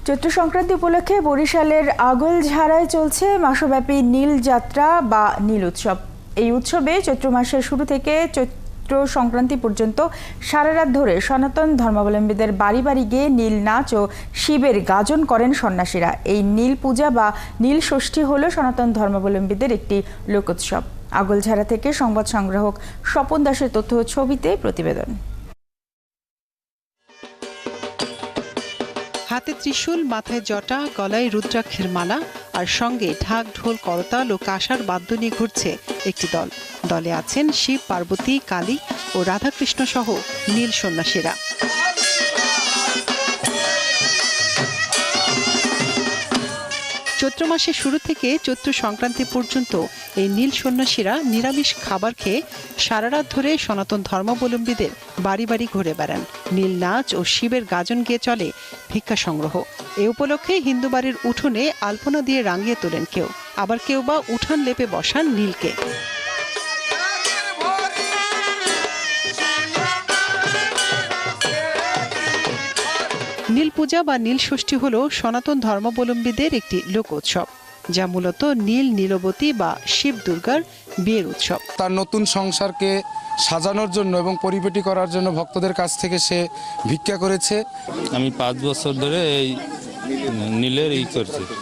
চৈত্র সংক্রান্তি উপলক্ষে বরিশালের আগলঝাড়ায় চলছে মাসব্যাপী নীল যাত্রা বা নীল উৎসব। এই উৎসবে চৈত্র মাসের শুরু থেকে চৈত্র সংক্রান্তি পর্যন্ত সারা রাত ধরে সনাতন ধর্মাবলম্বীদের বাড়ি বাড়ি গিয়ে নীল নাচ ও শিবের গাজন করেন সন্ন্যাসীরা। এই নীল পূজা বা নীল ষষ্ঠী হল সনাতন ধর্মাবলম্বীদের একটি লোকোৎসব। আগলঝাড়া থেকে সংবাদ সংগ্রাহক স্বপন দাসের তথ্য ছবিতে প্রতিবেদন। হাতে ত্রিশূল, মাথায় জটা, গলায় রুদ্রাক্ষের মালা আর সঙ্গে ঢাক, ঢোল, করতাল ও কাঁসার বাদ্য নিয়ে ঘুরছে একটি দল। দলে আছেন শিব, পার্বতী, কালী ও রাধাকৃষ্ণ সহ নীল সন্ন্যাসীরা। চৈত্র মাসের শুরু থেকে চৈত্র সংক্রান্তি পর্যন্ত এই নীল সন্ন্যাসীরা নিরামিষ খাবার খেয়ে সারা রাত ধরে সনাতন ধর্মাবলম্বীদের বাড়ি বাড়ি ঘুরে বেড়ান। নীল নাচ ও শিবের গাজন গেয়ে চলে ভিক্ষা সংগ্রহ। এ উপলক্ষে হিন্দু বাড়ির উঠোনে আলপনা দিয়ে রাঙিয়ে তোলেন কেউ, আবার কেউ বা উঠান লেপে বসান নীলকে। নীল পূজা বা নীল ষষ্ঠী হল সনাতন ধর্মাবলম্বীদের একটি লোক উৎসব, যা মূলত নীল নীলবতী বা শিব দুর্গার বিয়ের উৎসব। তার নতুন সংসারকে সাজানোর জন্য এবং পরিপাটি করার জন্য ভক্তদের কাছ থেকে সে ভিক্ষা করেছে। আমি 5 বছর ধরে এই নীলের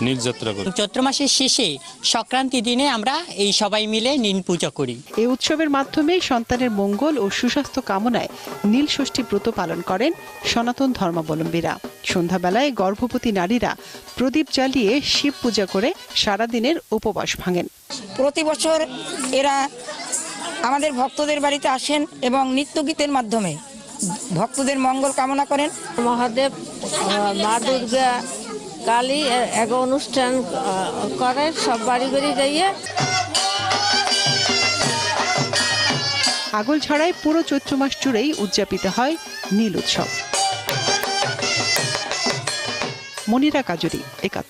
নীল যাত্রা করি। চৈত্র মাসের শেষে সংক্রান্তি দিনে আমরা এই সবাই মিলে নীল পূজা করি। এই উৎসবের মাধ্যমে সন্তানের মঙ্গল ও সুস্বাস্থ্য কামনায় নীল ষষ্ঠী ব্রত পালন করেন সনাতন ধর্মাবলম্বীরা। সন্ধ্যাবেলায় গর্ভবতী নারীরা প্রদীপ জ্বালিয়ে শিব পূজা করে সারাদিনের উপবাস ভাঙেন। প্রতি বছর এরা আমাদের ভক্তদের বাড়িতে আসেন এবং নৃত্যগীতের মাধ্যমে ভক্তদের মঙ্গল কামনা করেন। মহাদেব, মা দুর্গা, কালী এক অনুষ্ঠান করে সব বাড়ি বাড়ি যাইয়ে। আগলঝাড়ায় পুরো চৈত্র মাস জুড়েই উদযাপিত হয় নীল উৎসব। মনিরা কাজুরি, ৭১।